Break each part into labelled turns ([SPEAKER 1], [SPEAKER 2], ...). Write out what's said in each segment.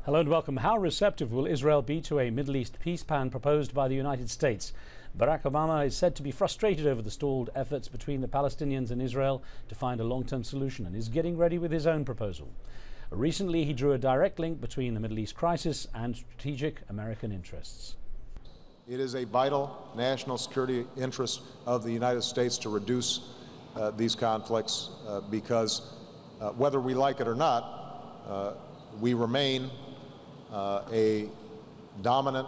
[SPEAKER 1] Hello and welcome. How receptive will Israel be to a Middle East peace plan proposed by the United States? Barack Obama is said to be frustrated over the stalled efforts between the Palestinians and Israel to find a long-term solution and is getting ready with his own proposal. Recently, he drew a direct link between the Middle East crisis and strategic American interests.
[SPEAKER 2] It is a vital national security interest of the United States to reduce these conflicts because whether we like it or not, we remain a dominant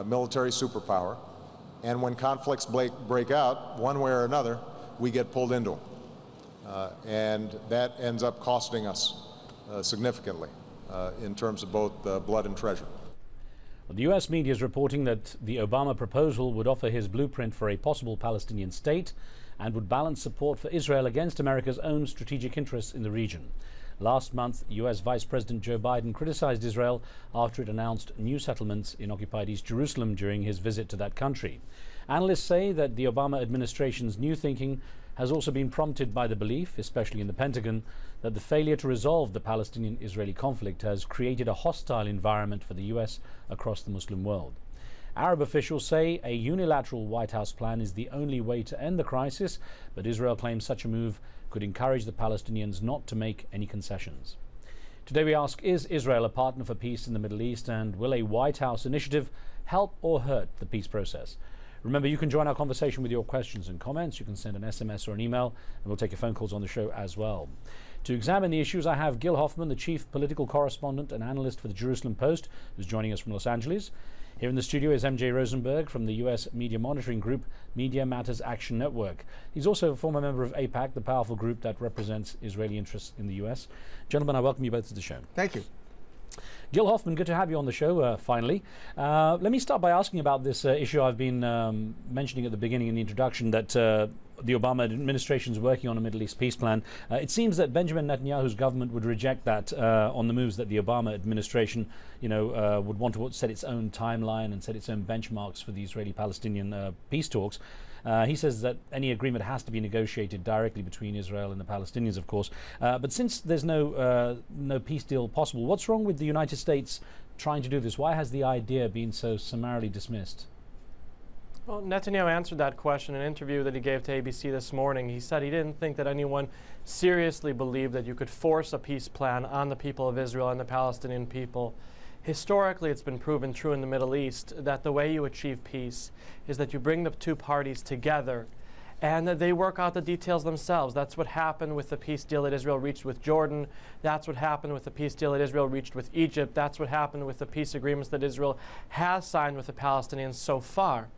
[SPEAKER 2] military superpower, and when conflicts break out, one way or another, we get pulled into them. And that ends up costing us significantly in terms of both blood and treasure.
[SPEAKER 1] The US media is reporting that the Obama proposal would offer his blueprint for a possible Palestinian state and would balance support for Israel against America's own strategic interests in the region. Last month, US Vice President Joe Biden criticized Israel after it announced new settlements in occupied East Jerusalem during his visit to that country. Analysts say that the Obama administration's new thinking has also been prompted by the belief, especially in the Pentagon, that the failure to resolve the Palestinian-Israeli conflict has created a hostile environment for the US across the Muslim world. Arab officials say a unilateral White House plan is the only way to end the crisis, but Israel claims such a move could encourage the Palestinians not to make any concessions. Today we ask, is Israel a partner for peace in the Middle East, and will a White House initiative help or hurt the peace process? Remember, you can join our conversation with your questions and comments. You can send an SMS or an email, and we'll take your phone calls on the show as well. To examine the issues, I have Gil Hoffman, the chief political correspondent and analyst for the Jerusalem Post, who's joining us from Los Angeles. Here in the studio is MJ Rosenberg from the US media monitoring group Media Matters Action Network. He's also a former member of AIPAC, the powerful group that represents Israeli interests in the US. Gentlemen, I welcome you both to the show.
[SPEAKER 3] Thank you.
[SPEAKER 1] Gil Hoffman, good to have you on the show, finally. Let me start by asking about this issue I've been mentioning at the beginning in the introduction, that the Obama administration is working on a Middle East peace plan. It seems that Benjamin Netanyahu's government would reject that on the moves that the Obama administration, would want to set its own timeline and set its own benchmarks for the Israeli-Palestinian peace talks. He says that any agreement has to be negotiated directly between Israel and the Palestinians, of course. But since there's no peace deal possible, what's wrong with the United States trying to do this? Why has the idea been so summarily dismissed?
[SPEAKER 4] Well, Netanyahu answered that question in an interview that he gave to ABC this morning. He said he didn't think that anyone seriously believed that you could force a peace plan on the people of Israel and the Palestinian people. Historically, it's been proven true in the Middle East that the way you achieve peace is that you bring the two parties together and that they work out the details themselves. That's what happened with the peace deal that Israel reached with Jordan. That's what happened with the peace deal that Israel reached with Egypt. That's what happened with the peace agreements that Israel has signed with the Palestinians so far.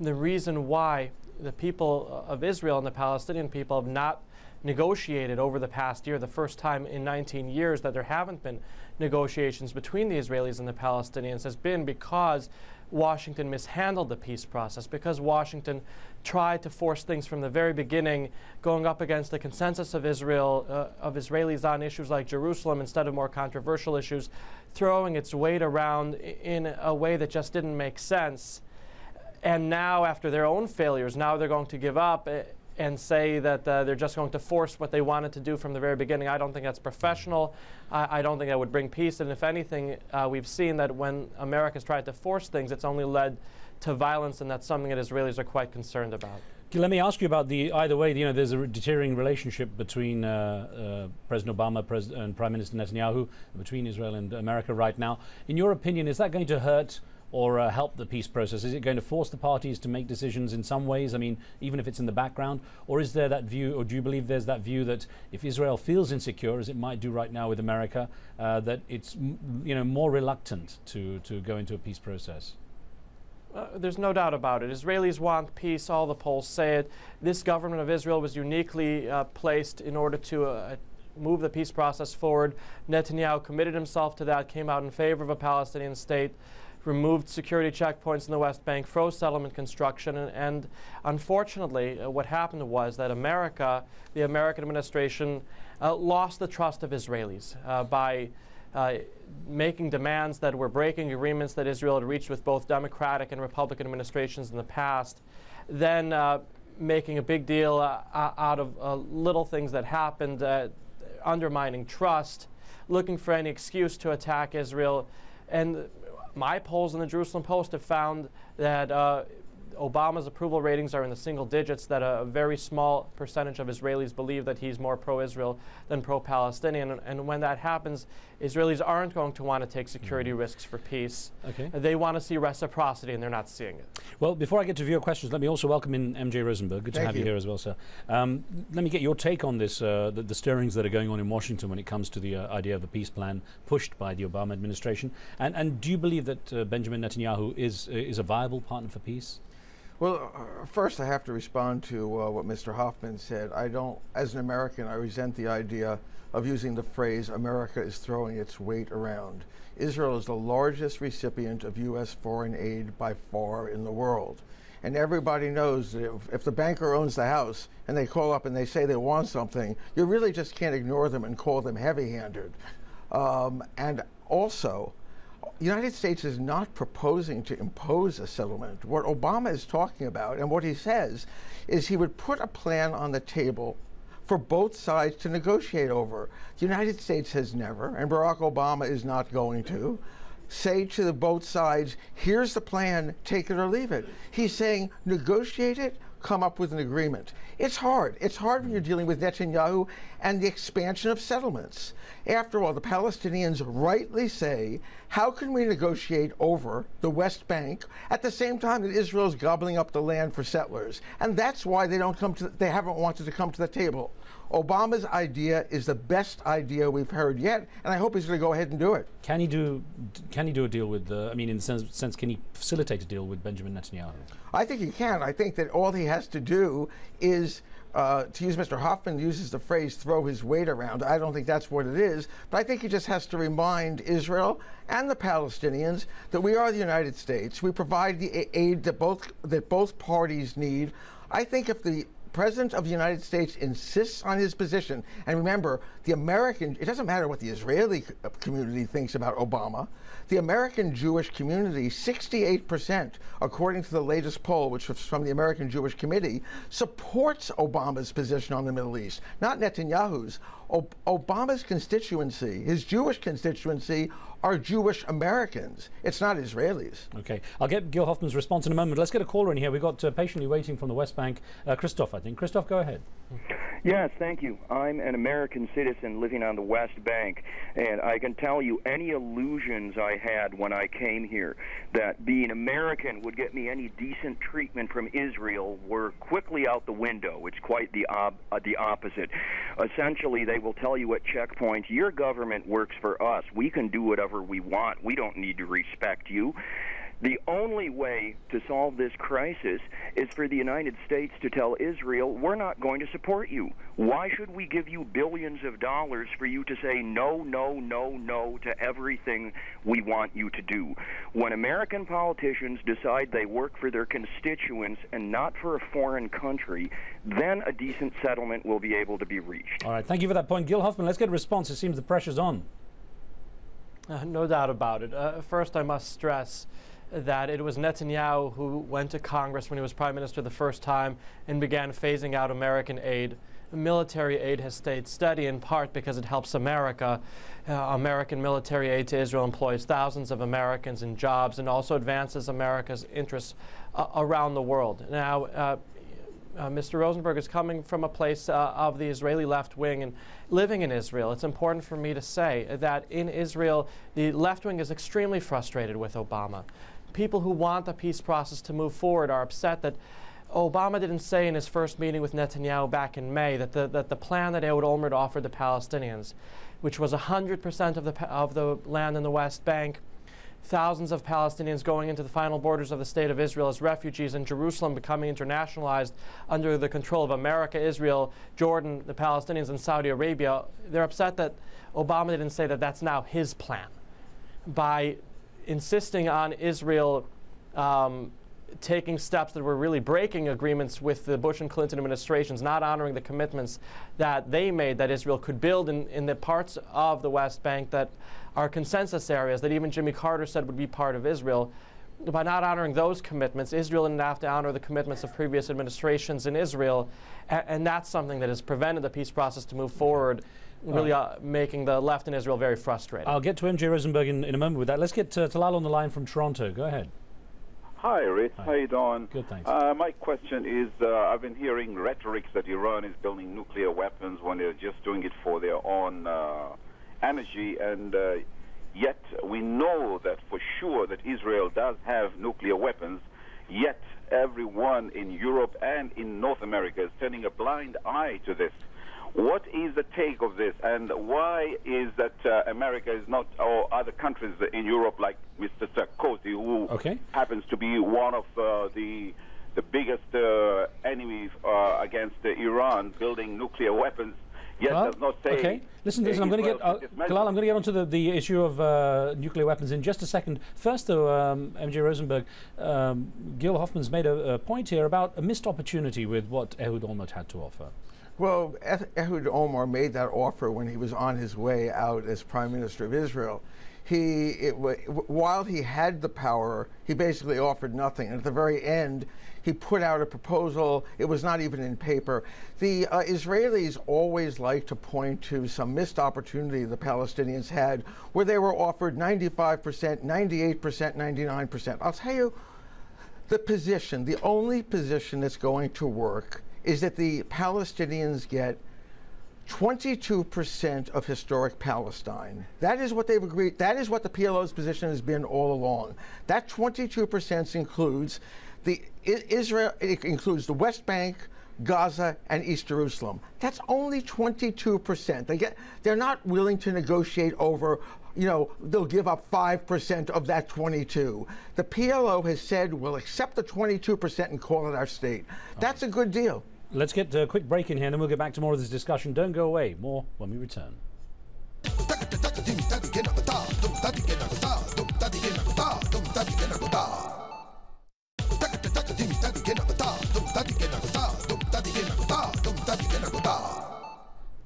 [SPEAKER 4] The reason why the people of Israel and the Palestinian people have not negotiated over the past year, the first time in 19 years that there haven't been negotiations between the Israelis and the Palestinians, has been because Washington mishandled the peace process, because Washington tried to force things from the very beginning, going up against the consensus of Israel, of Israelis on issues like Jerusalem instead of more controversial issues, throwing its weight around in a way that just didn't make sense. And now, after their own failures, now they're going to give up and say that they're just going to force what they wanted to do from the very beginning. I don't think that's professional. I don't think that would bring peace. And if anything, we've seen that when America's tried to force things, it's only led to violence, and that's something that Israelis are quite concerned about.
[SPEAKER 1] Let me ask you about either way, there's a deteriorating relationship between President Obama and Prime Minister Netanyahu, between Israel and America right now. In your opinion, is that going to hurt or help the peace process? Is it going to force the parties to make decisions in some ways? I mean, even if it's in the background, or is there that view, or do you believe there's that view that if Israel feels insecure, as it might do right now with America, that it's more reluctant to go into a peace process?
[SPEAKER 4] There's no doubt about it. Israelis want peace. All the polls say it. This government of Israel was uniquely placed in order to move the peace process forward. Netanyahu committed himself to that, came out in favor of a Palestinian state, removed security checkpoints in the West Bank, froze settlement construction, and unfortunately what happened was that the American administration lost the trust of Israelis by making demands that were breaking agreements that Israel had reached with both Democratic and Republican administrations in the past, then making a big deal out of little things that happened, undermining trust. looking for any excuse to attack Israel. And my polls in the Jerusalem Post have found that Obama's approval ratings are in the single digits, that a very small percentage of Israelis believe that he's more pro-Israel than pro-Palestinian. And when that happens, Israelis aren't going to want to take security risks for peace. Okay. They want to see reciprocity, and they're not seeing it.
[SPEAKER 1] Well, before I get to viewer questions, let me also welcome in MJ Rosenberg. Good to have you here as well, sir. Let me get your take on this, the stirrings that are going on in Washington when it comes to the idea of a peace plan pushed by the Obama administration. And do you believe that Benjamin Netanyahu is a viable partner for peace?
[SPEAKER 3] Well, first I have to respond to what Mr. Hoffman said. As an American, I resent the idea of using the phrase, America is throwing its weight around. Israel is the largest recipient of U.S. foreign aid by far in the world. And everybody knows that if the banker owns the house and they call up and they say they want something, you really just can't ignore them and call them heavy-handed. And also, the United States is not proposing to impose a settlement. What Obama is talking about, and what he says, is he would put a plan on the table for both sides to negotiate over. The United States has never, and Barack Obama is not going to, say to the both sides, here's the plan, take it or leave it. He's saying, negotiate it, come up with an agreement. It's hard. It's hard when you're dealing with Netanyahu and the expansion of settlements. After all, the Palestinians rightly say, how can we negotiate over the West Bank at the same time that Israel is gobbling up the land for settlers? And that's why they haven't wanted to come to the table. Obama's idea is the best idea we've heard yet, and I hope he's going to go ahead and do it.
[SPEAKER 1] Can he do a deal with, I mean, in the sense, can he facilitate a deal with Benjamin Netanyahu?
[SPEAKER 3] I think he can. I think that all he has to do is, to use Mr. Hoffman uses the phrase, throw his weight around. I don't think that's what it is, but I think he just has to remind Israel and the Palestinians that we are the United States. We provide the aid that both parties need. I think if the President of the United States insists on his position, and remember, it doesn't matter what the Israeli community thinks about Obama, the American Jewish community, 68%, according to the latest poll, which was from the American Jewish Committee, supports Obama's position on the Middle East, not Netanyahu's. Obama's constituency, his Jewish constituency, are Jewish Americans. It's not Israelis.
[SPEAKER 1] Okay. I'll get Gil Hoffman's response in a moment. Let's get a caller in here. We've got patiently waiting from the West Bank, Christoph, I think. Christoph, go ahead.
[SPEAKER 5] Yes, thank you. I'm an American citizen living on the West Bank, and I can tell you any illusions I had when I came here that being American would get me any decent treatment from Israel were quickly out the window. It's quite the opposite. Essentially, they will tell you at checkpoints, your government works for us. We can do whatever we want. We don't need to respect you. The only way to solve this crisis is for the United States to tell Israel, we're not going to support you. Why should we give you billions of dollars for you to say no, no, no, no to everything we want you to do? When American politicians decide they work for their constituents and not for a foreign country, then a decent settlement will be able to be reached.
[SPEAKER 1] All right, thank you for that point. Gil Hoffman, let's get a response. It seems the pressure's on.
[SPEAKER 4] No doubt about it. First, I must stress that it was Netanyahu who went to Congress when he was prime minister the first time and began phasing out American aid. Military aid has stayed steady in part because it helps America. American military aid to Israel employs thousands of Americans in jobs and also advances America's interests around the world. Now, Mr. Rosenberg is coming from a place of the Israeli left wing and living in Israel. It's important for me to say that in Israel, the left wing is extremely frustrated with Obama. People who want the peace process to move forward are upset that Obama didn't say in his first meeting with Netanyahu back in May that the plan that Ehud Olmert offered the Palestinians, which was 100% of the land in the West Bank, thousands of Palestinians going into the final borders of the State of Israel as refugees, and Jerusalem becoming internationalized under the control of America, Israel, Jordan, the Palestinians, and Saudi Arabia. They're upset that Obama didn't say that that's now his plan. By insisting on Israel taking steps that were really breaking agreements with the Bush and Clinton administrations, not honoring the commitments that they made that Israel could build in the parts of the West Bank that are consensus areas that even Jimmy Carter said would be part of Israel. By not honoring those commitments, Israel didn't have to honor the commitments of previous administrations in Israel, and that's something that has prevented the peace process to move forward. really making the left in Israel very frustrated.
[SPEAKER 1] I'll get to MJ Rosenberg in a moment with that. Let's get Talal on the line from Toronto. Go ahead.
[SPEAKER 6] Hi, Riz.
[SPEAKER 1] Hi.
[SPEAKER 6] How you doing?
[SPEAKER 1] Good, thanks.
[SPEAKER 6] My question is, I've been hearing rhetorics that Iran is building nuclear weapons when they're just doing it for their own energy, and yet we know that for sure that Israel does have nuclear weapons, yet everyone in Europe and in North America is turning a blind eye to this. What is the take of this, and why is that America is not, or other countries in Europe like Mr. Sarkozy, who happens to be one of the biggest enemies against Iran, building nuclear weapons, yet does not say...
[SPEAKER 1] Okay, listen, I'm going to get, Talal, I'm going to get onto the issue of nuclear weapons in just a second. First, though, MJ Rosenberg, Gil Hoffman's made a point here about a missed opportunity with what Ehud Olmert had to offer.
[SPEAKER 3] Well, Ehud Olmert made that offer when he was on his way out as Prime Minister of Israel. While he had the power, he basically offered nothing. And at the very end, he put out a proposal. It was not even in paper. The Israelis always like to point to some missed opportunity the Palestinians had, where they were offered 95%, 98%, 99%. I'll tell you, the only position that's going to work is that the Palestinians get 22% of historic Palestine. That is what they've agreed. That is what the PLO's position has been all along. That 22% includes Israel. It includes the West Bank, Gaza, and East Jerusalem. That's only 22%. They're not willing to negotiate over. They'll give up 5% of that 22. The PLO has said we'll accept the 22% and call it our state. That's a good deal.
[SPEAKER 1] Let's get a quick break in here, and then we'll get back to more of this discussion. Don't go away. More when we return.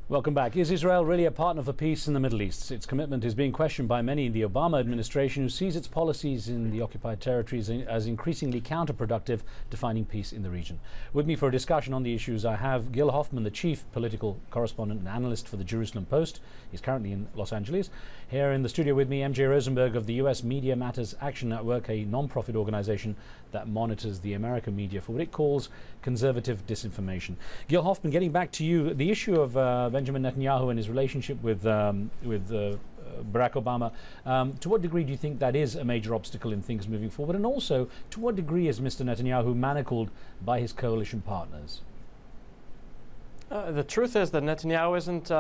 [SPEAKER 1] Welcome back. Is Israel really a partner for peace in the Middle East? Its commitment is being questioned by many in the Obama administration, who sees its policies in the occupied territories as increasingly counterproductive to finding peace in the region. With me for a discussion on the issues, I have Gil Hoffman, the chief political correspondent and analyst for the Jerusalem Post. He's currently in Los Angeles. Here in the studio with me, MJ Rosenberg of the U.S. Media Matters Action Network, a non-profit organization that monitors the American media for what it calls conservative disinformation. Gil Hoffman, getting back to you, the issue of Benjamin Netanyahu and his relationship with Barack Obama, to what degree do you think that is a major obstacle in things moving forward? And also, to what degree is Mr. Netanyahu manacled by his coalition partners?
[SPEAKER 4] The truth is that Netanyahu isn't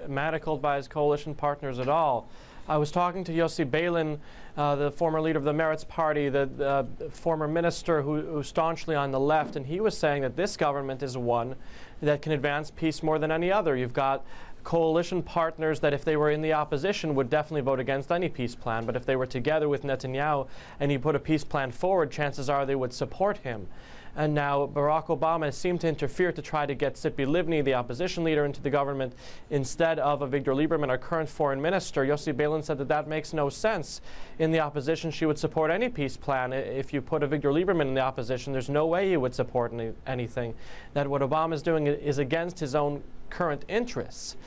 [SPEAKER 4] manacled by his coalition partners at all. I was talking to Yossi Beilin, the former leader of the Meretz Party, the former minister who's staunchly on the left, and he was saying that this government is one that can advance peace more than any other. You've got coalition partners that if they were in the opposition would definitely vote against any peace plan, but if they were together with Netanyahu and he put a peace plan forward, chances are they would support him. And now Barack Obama seemed to interfere to try to get Tzipi Livni, the opposition leader, into the government instead of Avigdor Lieberman, our current foreign minister. Yossi Beilin said that that makes no sense. In the opposition, she would support any peace plan. If you put Avigdor Lieberman in the opposition, there's no way he would support anything. That what Obama is doing is against his own current interests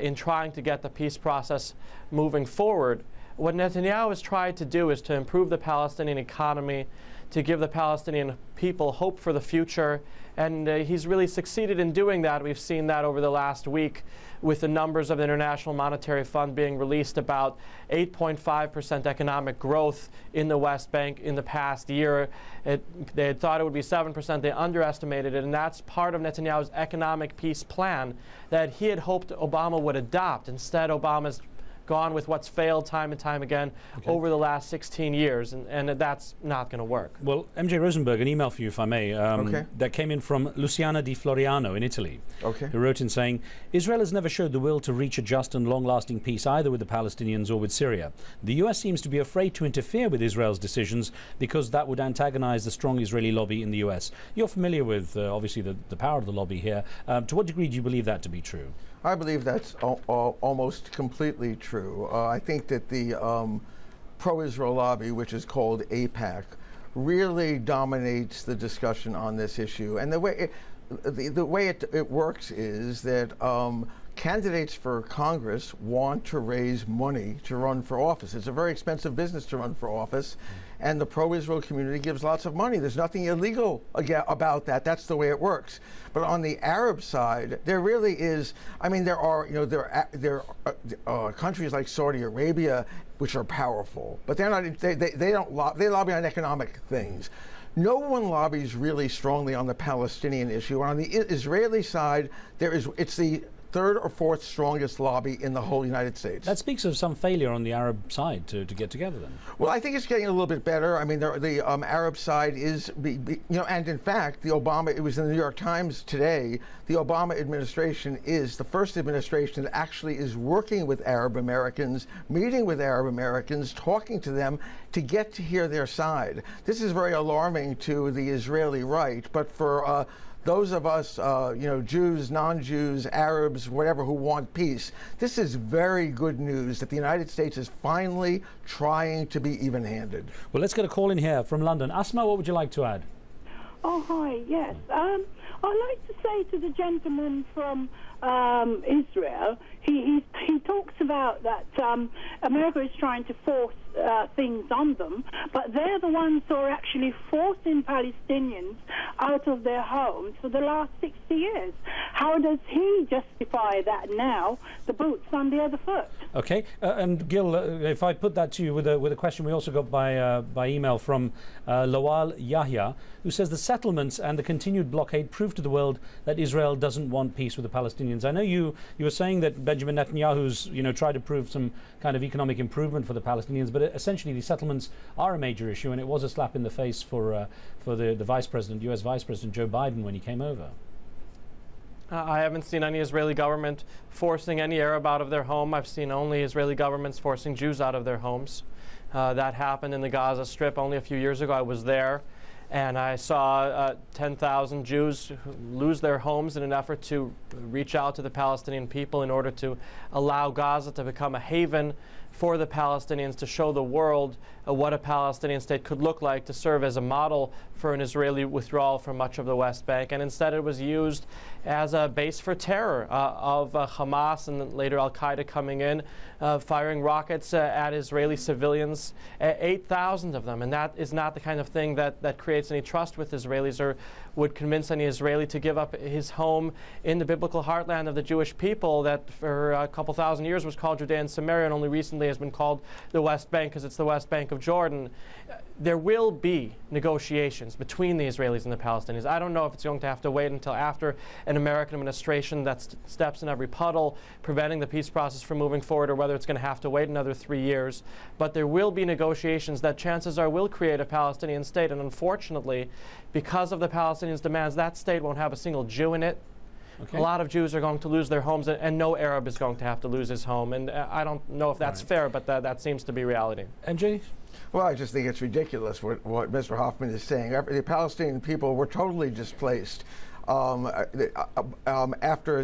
[SPEAKER 4] in trying to get the peace process moving forward. What Netanyahu has tried to do is to improve the Palestinian economy, to give the Palestinian people hope for the future, and he's really succeeded in doing that. We've seen that over the last week with the numbers of the International Monetary Fund being released, about 8.5% economic growth in the West Bank in the past year. They had thought it would be 7%. They underestimated it, and that's part of Netanyahu's economic peace plan that he had hoped Obama would adopt. Instead, Obama's gone with what's failed time and time again over the last 16 years, and that's not going to work.
[SPEAKER 1] Well, MJ Rosenberg, an email for you, if I may, that came in from Luciana Di Floriano in Italy, who wrote in saying, Israel has never showed the will to reach a just and long-lasting peace either with the Palestinians or with Syria. The US seems to be afraid to interfere with Israel's decisions because that would antagonize the strong Israeli lobby in the US. You're familiar with, obviously, the power of the lobby here. To what degree do you believe that to be true?
[SPEAKER 3] I believe that's almost completely true. I think that the pro-Israel lobby, which is called AIPAC, really dominates the discussion on this issue. And the way it works is that candidates for Congress want to raise money to run for office. It's a very expensive business to run for office, and the pro-Israel community gives lots of money. There's nothing illegal about that. That's the way it works. But on the Arab side, there really is. I mean, there are countries like Saudi Arabia which are powerful, but they're not. They lobby on economic things. No one lobbies really strongly on the Palestinian issue. On the Israeli side, it's the third or fourth strongest lobby in the whole United States.
[SPEAKER 1] That speaks of some failure on the Arab side to get together then.
[SPEAKER 3] Well, I think it's getting a little bit better. I mean, the Arab side is, and in fact, it was in the New York Times today, the Obama administration is the first administration that actually is working with Arab Americans, meeting with Arab Americans, talking to them to get to hear their side. This is very alarming to the Israeli right, but for those of us, Jews, non-Jews, Arabs, whatever, who want peace, this is very good news that the United States is finally trying to be even-handed.
[SPEAKER 1] Well, let's get a call in here from London. Asma, what would you like to add?
[SPEAKER 7] Oh, hi, yes. I'd like to say to the gentleman from Israel, he talks about that America is trying to force things on them, but they're the ones who are actually forcing Palestinians out of their homes for the last 60 years. How does he justify that now? The boot's on the other foot.
[SPEAKER 1] Okay, and Gil, if I put that to you with a question we also got by email from Lawal Yahya, who says the settlements and the continued blockade prove to the world that Israel doesn't want peace with the Palestinians. I know you were saying that Benjamin Netanyahu's tried to prove some kind of economic improvement for the Palestinians, but essentially the settlements are a major issue, and it was a slap in the face for the Vice President, U.S. Vice President Joe Biden when he came over.
[SPEAKER 4] I haven't seen any Israeli government forcing any Arab out of their home. I've seen only Israeli governments forcing Jews out of their homes. That happened in the Gaza Strip only a few years ago. I was there, and I saw 10,000 Jews lose their homes in an effort to reach out to the Palestinian people in order to allow Gaza to become a haven for the Palestinians, to show the world what a Palestinian state could look like, to serve as a model for an Israeli withdrawal from much of the West Bank. And instead it was used as a base for terror of Hamas and later Al-Qaeda coming in, firing rockets at Israeli civilians, 8,000 of them. And that is not the kind of thing that creates any trust with Israelis or would convince any Israeli to give up his home in the biblical heartland of the Jewish people that for a couple thousand years was called Judea and Samaria, and only recently has been called the West Bank because it's the West Bank of Jordan. There will be negotiations between the Israelis and the Palestinians. I don't know if it's going to have to wait until after an American administration that steps in every puddle, preventing the peace process from moving forward, or whether it's going to have to wait another 3 years. But there will be negotiations that chances are will create a Palestinian state. And unfortunately, because of the Palestinians' demands, that state won't have a single Jew in it. Okay. A lot of Jews are going to lose their homes, and no Arab is going to have to lose his home. And I don't know if that's fair, but that seems to be reality.
[SPEAKER 1] MJ?
[SPEAKER 3] Well, I just think it's ridiculous what Mr. Hoffman is saying. The Palestinian people were totally displaced after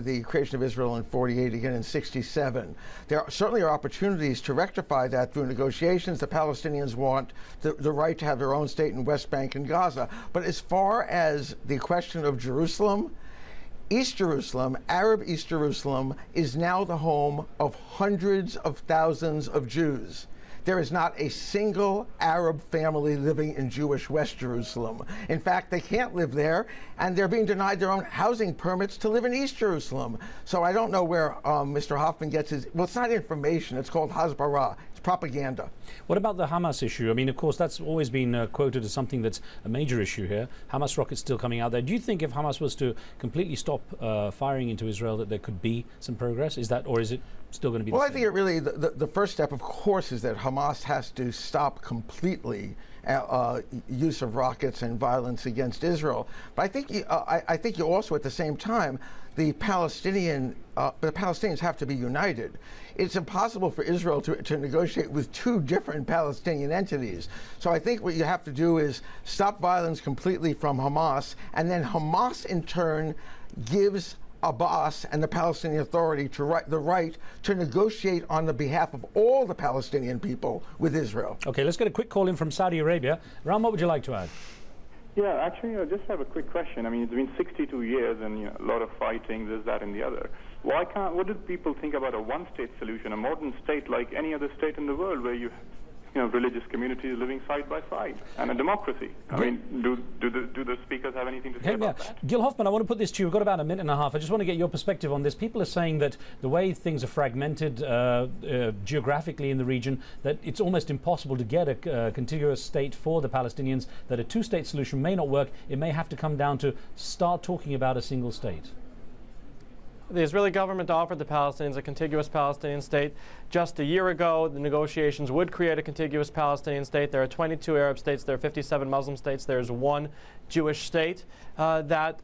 [SPEAKER 3] the creation of Israel in 48, again in 67. There certainly are opportunities to rectify that through negotiations. The Palestinians want the right to have their own state in West Bank and Gaza. But as far as the question of Jerusalem, East Jerusalem, Arab East Jerusalem, is now the home of hundreds of thousands of Jews. There is not a single Arab family living in Jewish West Jerusalem. In fact, they can't live there, and they're being denied their own housing permits to live in East Jerusalem. So I don't know where Mr. Hoffman gets his, well, it's not information, it's called hasbara. It's propaganda. What about the Hamas issue? I mean, of course, that's always been quoted as something that's a major issue here. Hamas rockets still coming out there. Do you think if Hamas was to completely stop firing into Israel that there could be some progress? Is that, or is it still going to be the same? I think it really, the first step, of course, is that Hamas has to stop completely use of rockets and violence against Israel. But I think you also, at the same time, the Palestinians have to be united. It's impossible for Israel to negotiate with two different Palestinian entities. So I think what you have to do is stop violence completely from Hamas, and then Hamas in turn gives Abbas and the Palestinian Authority the right to negotiate on the behalf of all the Palestinian people with Israel. Okay, let's get a quick call in from Saudi Arabia. Ram, what would you like to add?
[SPEAKER 8] Yeah, actually, I just have a quick question. I mean, it's been 62 years and a lot of fighting, this, that, and the other. What do people think about a one-state solution, a modern state like any other state in the world where you have religious communities living side by side, and a democracy? I mean, do the speakers have anything to say about that?
[SPEAKER 1] Gil Hoffman, I want to put this to you. We've got about a minute and a half. I just want to get your perspective on this. People are saying that the way things are fragmented geographically in the region, that it's almost impossible to get a contiguous state for the Palestinians, that a two-state solution may not work. It may have to come down to start talking about a single state.
[SPEAKER 4] The Israeli government offered the Palestinians a contiguous Palestinian state. Just a year ago, the negotiations would create a contiguous Palestinian state. There are 22 Arab states. There are 57 Muslim states. There's one Jewish state that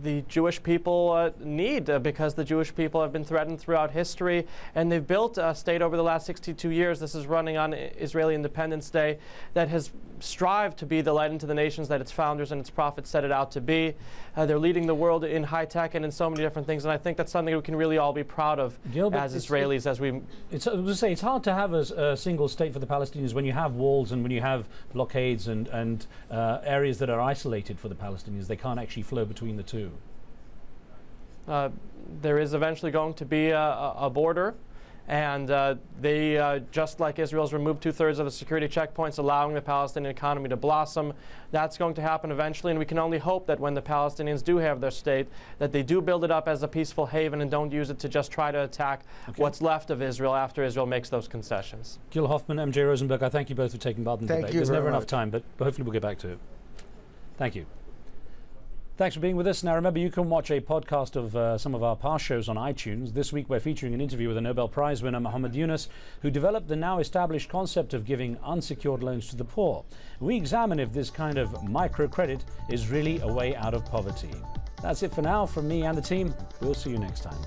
[SPEAKER 4] the Jewish people need because the Jewish people have been threatened throughout history, and they've built a state over the last 62 years. This is running on Israeli Independence Day that has strived to be the light into the nations that its founders and its prophets set it out to be. They're leading the world in high tech and in so many different things, and I think that's something we can really all be proud of as Israelis.
[SPEAKER 1] It's hard to have a single state for the Palestinians when you have walls and when you have blockades and areas that are isolated for the Palestinians. They can't actually flow between the two.
[SPEAKER 4] There is eventually going to be a border, and they, just like Israel's removed 2/3 of the security checkpoints, allowing the Palestinian economy to blossom. That's going to happen eventually, and we can only hope that when the Palestinians do have their state, that they do build it up as a peaceful haven and don't use it to just try to attack what's left of Israel after Israel makes those concessions.
[SPEAKER 1] Gil Hoffman, MJ Rosenberg, I thank you both for taking part in the debate. There's never enough time, but hopefully we'll get back to it. Thank you. Thanks for being with us. Now remember, you can watch a podcast of some of our past shows on iTunes. This week we're featuring an interview with a Nobel Prize winner, Muhammad Yunus, who developed the now established concept of giving unsecured loans to the poor. We examine if this kind of microcredit is really a way out of poverty. That's it for now from me and the team. We'll see you next time.